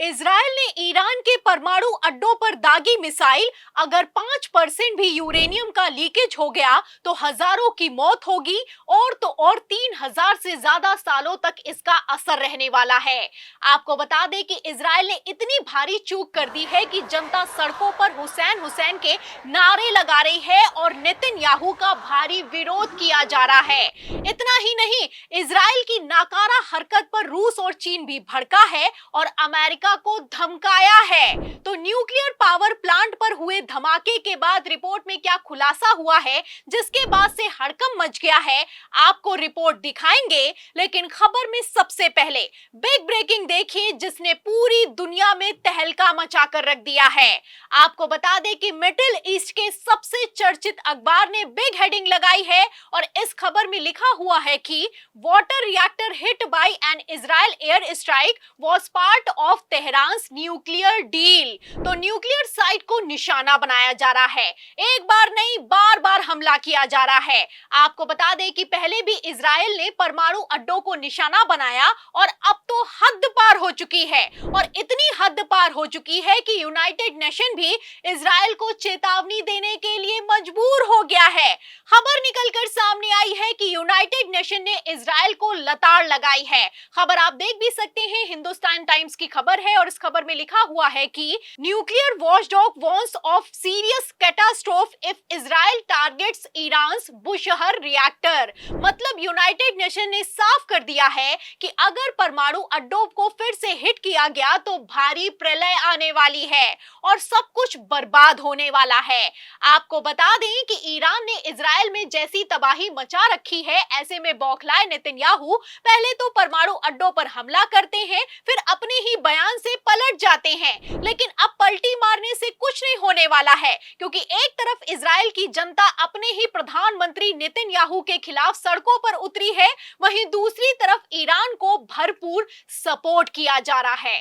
Israel ने Iran के परमाणु अड्डों पर दागी मिसाइल। अगर 5% भी यूरेनियम का लीकेज हो गया तो हजारों की मौत होगी और तो और 3000 से ज्यादा सालों तक इसका असर रहने वाला है। आपको बता दें कि इजरायल ने इतनी भारी चूक कर दी है कि जनता सड़कों पर हुसैन हुसैन के नारे लगा रही है और नेतन्याहू का भारी विरोध किया जा रहा है। इतना ही नहीं, इजरायल की नाकारा हरकत पर रूस और चीन भी भड़का है और अमेरिका को धमकाया है। तो न्यूक्लियर पावर प्लांट पर हुए धमाके के बाद रिपोर्ट में क्या खुलासा हुआ है, जिसके बाद से हड़कंप मच गया है, आपको रिपोर्ट दिखाएंगे। लेकिन खबर में सबसे पहले बिग ब्रेकिंग देखिए, जिसने पूरी दुनिया में तहलका मचा कर रख दिया है। आपको बता दें कि मिडिल ईस्ट के सबसे चर्चित अखबार ने बिग हेडिंग लगाई है और इस खबर में लिखा हुआ है कि water reactor hit by an Israel air strike was part of Tehran's nuclear deal. तो न्यूक्लियर साइट को निशाना बनाया जा रहा है। एक बार नहीं, बार बार हमला किया जा रहा है। आपको बता दें कि पहले भी इजरायल ने परमाणु अड्डों को निशाना बनाया और अब तो हद पार हो चुकी है। और इतनी हद पार हो चुकी है कि यूनाइटेड नेशन भी इजरायल को चेतावनी देने के लिए मजबूर हो गया है। खबर निकलकर सामने आई है कि यूनाइटेड नेशन ने इजरायल को लताड़ लगाई है। खबर आप देख भी सकते हैं, हिंदुस्तान टाइम्स की खबर है और इस खबर में लिखा हुआ है कि nuclear watchdog warns of serious catastrophe if Israel targets Iran's Bushehr reactor. मतलब यूनाइटेड नेशन ने साफ कर दिया है कि अगर परमाणु अड्डों को फिर से हिट किया गया तो भारी प्रलय आने वाली है और सब कुछ बर्बाद होने वाला है। आपको बता दें कि ईरान ने इजरायल में जैसी तबाही मचा रखी है, ऐसे में बौखलाए नेतन्याहू पहले तो परमाणु अड्डों पर हमला करते हैं, फिर अपने ही बयान से पलट जाते हैं। लेकिन अब पलटी मारने से कुछ नहीं होने वाला है, क्योंकि एक तरफ इजरायल की जनता अपने ही प्रधानमंत्री नेतन्याहू के खिलाफ सड़कों पर उतरी है, वहीं दूसरी तरफ ईरान को भरपूर सपोर्ट किया जा रहा है।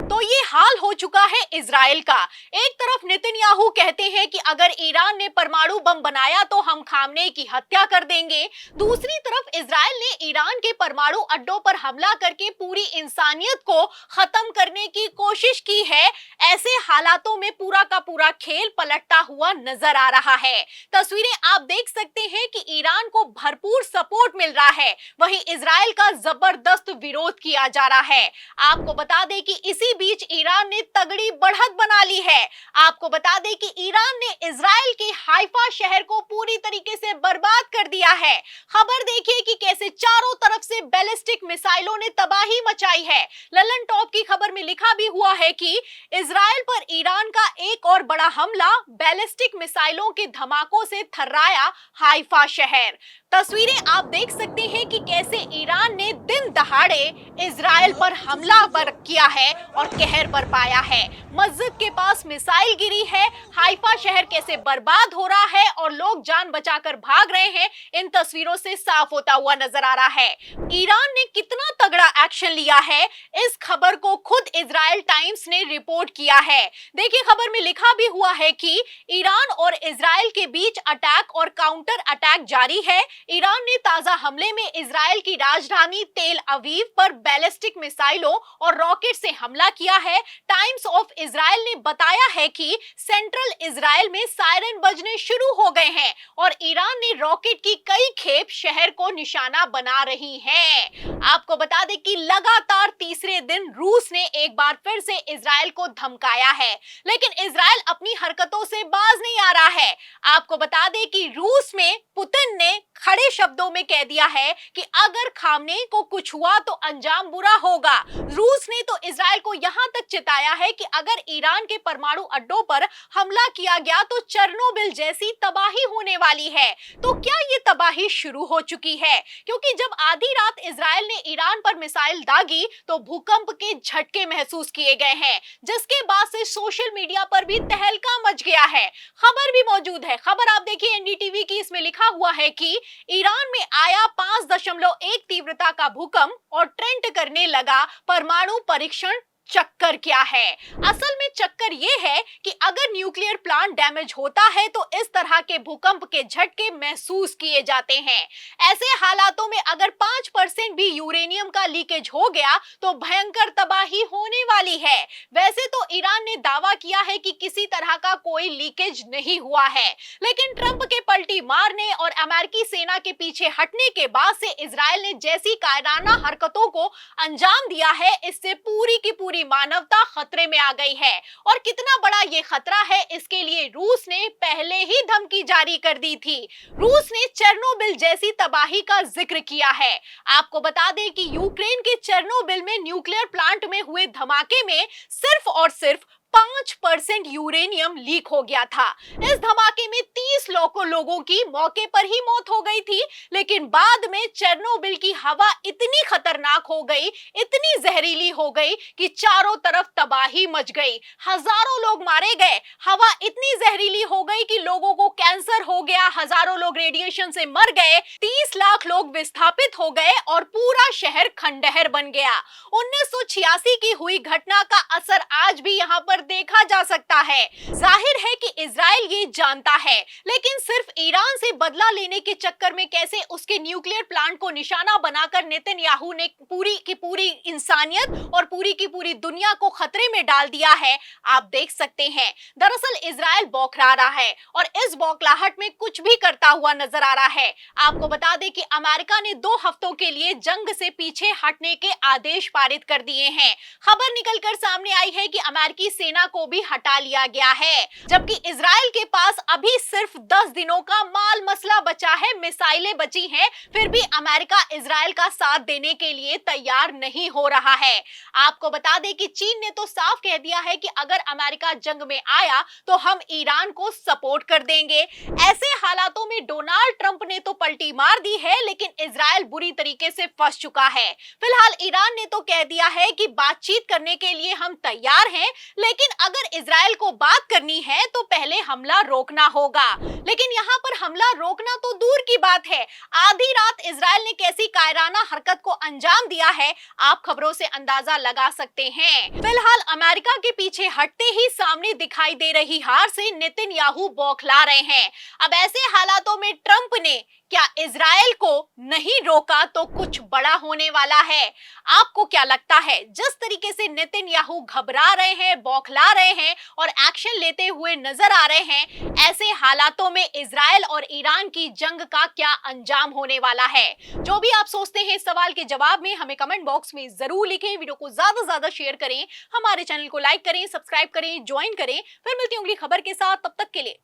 तो ये हाल हो चुका है इजराइल का। एक तरफ नेतन्याहू कहते हैं कि अगर ईरान ने परमाणु बम बनाया तो हम खामने की हत्या कर देंगे। दूसरी तरफ इजराइल ने ईरान के परमाणु अड्डों पर हमला करके पूरी इंसानियत को खत्म करने की कोशिश की है। ऐसे हालातों में पूरा का पूरा खेल पलटता हुआ नजर आ रहा है। तस्वीरें आप देख सकते हैं कि ईरान को भरपूर सपोर्ट मिल रहा है, वहीं इजराइल का जबरदस्त विरोध किया जा रहा है। आपको बता दें कि इसी बीच ईरान ने तगड़ी बढ़त बना ली है। आपको बता दें कि ईरान ने इजराइल के हाइफा शहर को पूरी तरीके से बर्बाद कर दिया है। खबर देखिए कि कैसे चारों तरफ से बैलिस्टिक मिसाइलों ने तबाही मचाई है। ललन टॉप की खबर में लिखा भी हुआ है कि इजराइल पर ईरान का एक और बड़ा हमला, बैलिस्टिक मिसाइलों के धमाकों से थर्राया हाइफा शहर। तस्वीरें आप देख सकते हैं कि कैसे ईरान ने दिन दहाड़े इजराइल पर हमला किया है और कहर बरपाया है। मस्जिद के पास मिसाइल गिरी है, हाइफा शहर कैसे बर्बाद हो रहा है और लोग जान बचाकर भाग रहे हैं, इन तस्वीरों से साफ होता हुआ नजर आ रहा है। ईरान ने कितना तगड़ा एक्शन लिया है, इस खबर को खुद इजराइल टाइम्स ने रिपोर्ट किया है। देखिए, खबर में लिखा भी हुआ है कि ईरान और इजराइल के बीच अटैक और काउंटर अटैक जारी है। ईरान ने ताजा हमले में इजराइल की राजधानी तेल अवीव पर बैलिस्टिक मिसाइलों और रॉकेट से हमला किया है। टाइम्स ऑफ इजराइल ने बताया है कि सेंट्रल इजराइल में सायरन बजने शुरू हो गए हैं और ईरान ने रॉकेट की कई खेप शहर को निशाना बना रही हैं। आपको बता दें कि लगातार तीसरे दिन रूस ने एक बार फिर से इजराइल को धमकाया है, लेकिन इजराइल अपनी हरकतों से बाज नहीं आ रहा है। आपको बता दें कि रूस में पुतिन ने खड़े शब्दों में कह दिया है कि अगर खामनेई को कुछ हुआ तो अंजाम बुरा होगा। रूस ने तो इजराइल को यहां तक चिताया है कि अगर ईरान के परमाणु अड्डों पर हमला किया गया तो चेरनोबिल जैसी तबाही होने वाली है। तो क्या ये तबाही शुरू हो चुकी है? क्योंकि जब आधी रात इजराइल ने ईरान पर मिसाइल दागी तो भूकंप के झटके महसूस किए गए हैं, जिसके बाद से सोशल मीडिया पर भी तहलका मच गया है। खबर भी मौजूद है, खबर आप देखिए एनडीटीवी की, इसमें लिखा हुआ है कि ईरान में आया 5.1 तीव्रता का भूकंप और ट्रेंड करने लगा परमाणु परीक्षण चक्कर क्या है? असल में चक्कर ये है कि अगर न्यूक्लियर प्लांट डैमेज होता है तो इस तरह के भूकंप के झटके महसूस किए जाते हैं। ऐसे हालातों में अगर 5% भी यूरेनियम का लीकेज हो गया तो भयंकर तबाही होने वाली है। वैसे तो ईरान ने दावा किया है कि किसी तरह का कोई लीकेज नहीं हुआ है, लेकिन ट्रंप के पलटी मारने और अमेरिकी सेना के पीछे हटने के बाद से इजराइल ने जैसी कायराना हरकतों को अंजाम दिया है, इससे पूरी की पूरी मानवता खतरे में आ गई है। और कितना बड़ा ये खतरा है, इसके लिए रूस ने पहले ही धमकी जारी कर दी थी। रूस ने चेरनोबिल जैसी तबाही का जिक्र किया है। आपको बता दें कि यूक्रेन के चेरनोबिल में न्यूक्लियर प्लांट में हुए धमाके में सिर्फ और सिर्फ 5% यूरेनियम लीक हो गया था। इस धमाके में 30 लोगों की मौके पर ही मौत हो गई थी, लेकिन बाद में चेरनोबिल की हवा इतनी खतरनाक हो गई, इतनी जहरीली हो गई कि चारों तरफ तबाही मच गई। हजारों लोग मारे गए। हवा इतनी जहरीली हो गई कि लोगों को कैंसर हो गया, हजारों लोग रेडिएशन से मर गए, 30 लाख लोग विस्थापित हो गए और पूरा शहर खंडहर बन गया। 1986 की हुई घटना का असर आज भी यहाँ पर देखा जा सकता है। जाहिर है कि इजराइल ये जानता है, लेकिन सिर्फ ईरान से बदला लेने के चक्कर में कैसे उसके न्यूक्लियर प्लांट को निशाना बनाकर नेतन्याहू ने पूरी की पूरी इंसानियत और पूरी की पूरी दुनिया को खतरे में डाल दिया है, आप देख सकते हैं। दरअसल इजराइल बौखला रहा है और इस बौखलाहट में कुछ भी करता हुआ नजर आ रहा है। आपको बता दें कि अमेरिका ने 2 हफ्तों के लिए जंग से पीछे हटने के आदेश पारित कर दिए हैं। खबर निकलकर सामने आई है कि अमेरिकी सेना को भी हटा लिया गया है, जबकि इजराइल के पास अभी सिर्फ 10 दिनों का माल मसला बचा है, मिसाइलें बची हैं, फिर भी अमेरिका इजराइल का साथ देने के लिए तैयार नहीं हो रहा है। आपको बता दें कि चीन ने तो साफ कह दिया है कि अगर अमेरिका जंग में आया तो हम ईरान को सपोर्ट कर देंगे। ऐसे हालातों में डोनाल्ड ट्रंप ने तो पलटी मार दी है, लेकिन इजराइल बुरी तरीके से फंस चुका है। फिलहाल ईरान ने तो कह दिया है कि बातचीत करने के लिए हम तैयार हैं, लेकिन अगर इजराइल को बात करनी है तो पहले हमला रोकना होगा। लेकिन यहाँ पर हमला रोकना तो दूर की बात है, आधी रात इजराइल ने कैसी कायराना हरकत को अंजाम दिया है, आप खबरों से अंदाजा लगा सकते हैं। फिलहाल अमेरिका के पीछे हटते ही सामने दिखाई दे रही हार से नेतन्याहू बौखला रहे हैं। अब ऐसे हालातों में ट्रंप ने क्या इजराइल को नहीं रोका तो कुछ बड़ा होने वाला है। आपको क्या लगता है? जिस तरीके से नेतन्याहू घबरा रहे हैं, बौखला रहे हैं और एक्शन लेते हुए नजर आ रहे हैं, ऐसे हालातों में इजराइल और ईरान की जंग का क्या अंजाम होने वाला है? जो भी आप सोचते हैं, इस सवाल के जवाब में हमें कमेंट बॉक्स में जरूर लिखें। वीडियो को ज्यादा से ज्यादा शेयर करें, हमारे चैनल को लाइक करें, सब्सक्राइब करें, ज्वाइन करें। फिर मिलती हूँ अगली खबर के साथ, तब तक के लिए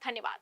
धन्यवाद।